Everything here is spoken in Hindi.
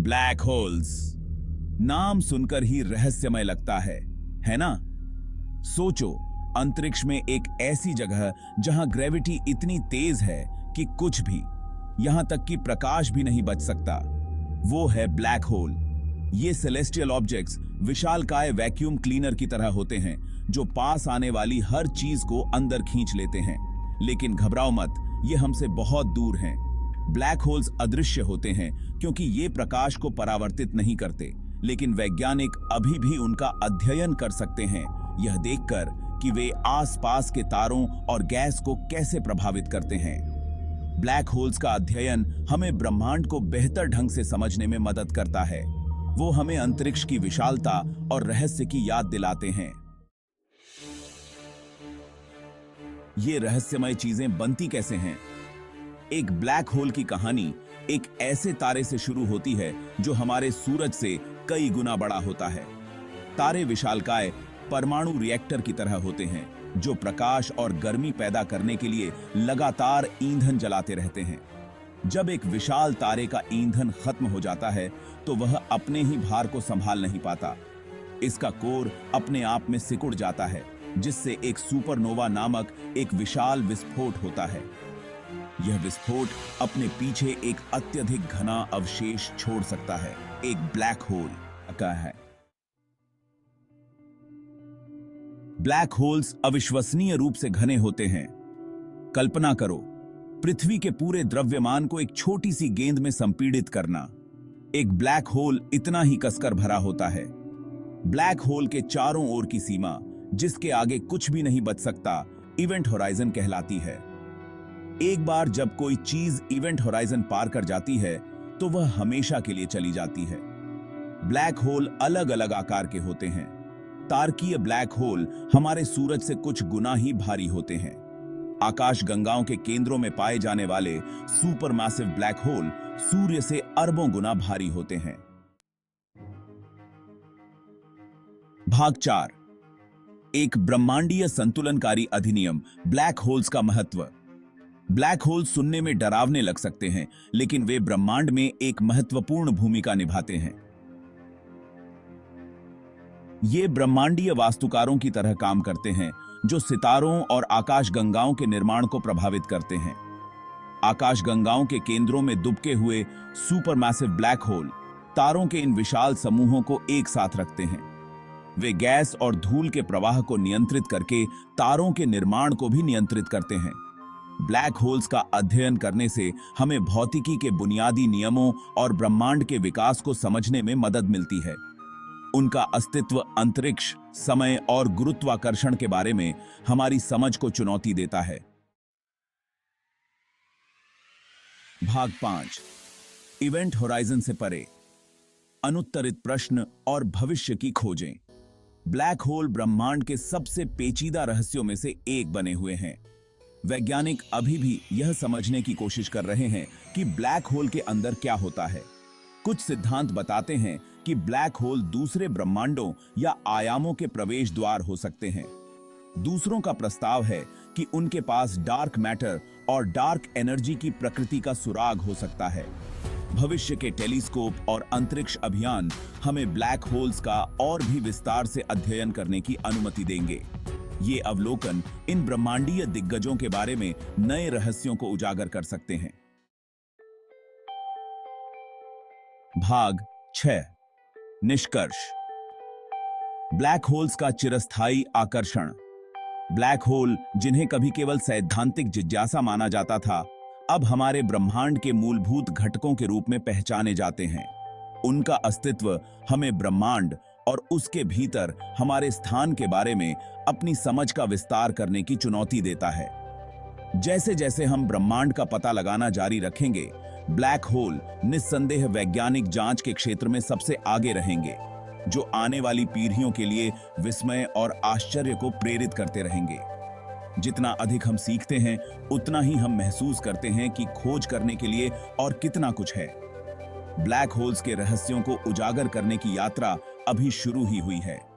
ब्लैक होल्स नाम सुनकर ही रहस्यमय लगता है ना? सोचो, अंतरिक्ष में एक ऐसी जगह जहां ग्रेविटी इतनी तेज है कि कुछ भी, यहां तक कि प्रकाश भी नहीं बच सकता। वो है ब्लैक होल। ये सेलेस्टियल ऑब्जेक्ट्स विशालकाय वैक्यूम क्लीनर की तरह होते हैं जो पास आने वाली हर चीज को अंदर खींच लेते हैं। लेकिन घबराओ मत, ये हमसे बहुत दूर हैं। ब्लैक होल्स अदृश्य होते हैं क्योंकि ये प्रकाश को परावर्तित नहीं करते, लेकिन वैज्ञानिक अभी भी उनका अध्ययन कर सकते हैं, यह देखकर कि वे आसपास के तारों और गैस को कैसे प्रभावित करते हैं। ब्लैक होल्स का अध्ययन हमें ब्रह्मांड को बेहतर ढंग से समझने में मदद करता है। वो हमें अंतरिक्ष की विशालता और रहस्य की याद दिलाते हैं। ये रहस्यमय चीजें बनती कैसे हैं? एक ब्लैक होल की कहानी एक ऐसे तारे से शुरू होती है जो हमारे सूरज से कई गुना बड़ा होता है। तारे विशालकाय परमाणु रिएक्टर की तरह होते हैं जो प्रकाश और गर्मी पैदा करने के लिए लगातार ईंधन जलाते रहते हैं। जब एक विशाल तारे का ईंधन खत्म हो जाता है तो वह अपने ही भार को संभाल नहीं पाता। इसका कोर अपने आप में सिकुड़ जाता है, जिससे एक सुपरनोवा नामक एक विशाल विस्फोट होता है। यह विस्फोट अपने पीछे एक अत्यधिक घना अवशेष छोड़ सकता है, एक ब्लैक होल का है। ब्लैक होल्स अविश्वसनीय रूप से घने होते हैं। कल्पना करो, पृथ्वी के पूरे द्रव्यमान को एक छोटी सी गेंद में संपीड़ित करना। एक ब्लैक होल इतना ही कसकर भरा होता है। ब्लैक होल के चारों ओर की सीमा, जिसके आगे कुछ भी नहीं बच सकता, इवेंट होराइजन कहलाती है। एक बार जब कोई चीज इवेंट होराइजन पार कर जाती है तो वह हमेशा के लिए चली जाती है। ब्लैक होल अलग अलग आकार के होते हैं। तारकीय ब्लैक होल हमारे सूरज से कुछ गुना ही भारी होते हैं। आकाश गंगाओं के केंद्रों में पाए जाने वाले सुपरमैसिव ब्लैक होल सूर्य से अरबों गुना भारी होते हैं। भाग 4, एक ब्रह्मांडीय संतुलनकारी अधिनियम, ब्लैक होल्स का महत्व। ब्लैक होल सुनने में डरावने लग सकते हैं, लेकिन वे ब्रह्मांड में एक महत्वपूर्ण भूमिका निभाते हैं। ये ब्रह्मांडीय वास्तुकारों की तरह काम करते हैं जो सितारों और आकाशगंगाओं के निर्माण को प्रभावित करते हैं। आकाशगंगाओं के केंद्रों में दुबके हुए सुपरमैसिव ब्लैक होल तारों के इन विशाल समूहों को एक साथ रखते हैं। वे गैस और धूल के प्रवाह को नियंत्रित करके तारों के निर्माण को भी नियंत्रित करते हैं। ब्लैक होल्स का अध्ययन करने से हमें भौतिकी के बुनियादी नियमों और ब्रह्मांड के विकास को समझने में मदद मिलती है। उनका अस्तित्व अंतरिक्ष, समय और गुरुत्वाकर्षण के बारे में हमारी समझ को चुनौती देता है। भाग 5, इवेंट होराइजन से परे, अनुत्तरित प्रश्न और भविष्य की खोजें। ब्लैक होल ब्रह्मांड के सबसे पेचीदा रहस्यों में से एक बने हुए हैं। वैज्ञानिक अभी भी यह समझने की कोशिश कर रहे हैं कि ब्लैक होल के अंदर क्या होता है। कुछ सिद्धांत बताते हैं कि ब्लैक होल दूसरे ब्रह्मांडों या आयामों के प्रवेश द्वार हो सकते हैं। दूसरों का प्रस्ताव है कि उनके पास डार्क मैटर और डार्क एनर्जी की प्रकृति का सुराग हो सकता है। भविष्य के टेलीस्कोप और अंतरिक्ष अभियान हमें ब्लैक होल्स का और भी विस्तार से अध्ययन करने की अनुमति देंगे। ये अवलोकन इन ब्रह्मांडीय दिग्गजों के बारे में नए रहस्यों को उजागर कर सकते हैं। भाग 6, निष्कर्ष, ब्लैक होल्स का चिरस्थायी आकर्षण। ब्लैक होल, जिन्हें कभी केवल सैद्धांतिक जिज्ञासा माना जाता था, अब हमारे ब्रह्मांड के मूलभूत घटकों के रूप में पहचाने जाते हैं। उनका अस्तित्व हमें ब्रह्मांड और उसके भीतर हमारे स्थान के बारे में अपनी समझ का विस्तार करने की चुनौती देता है। जैसे जैसे हम ब्रह्मांड का पता लगाना जारी रखेंगे, ब्लैक होल निस्संदेह वैज्ञानिक जांच के क्षेत्र में सबसे आगे रहेंगे, जो आने वाली पीढ़ियों के लिए विस्मय और आश्चर्य को प्रेरित करते रहेंगे। जितना अधिक हम सीखते हैं, उतना ही हम महसूस करते हैं कि खोज करने के लिए और कितना कुछ है। ब्लैक होल्स के रहस्यों को उजागर करने की यात्रा अभी शुरू ही हुई है।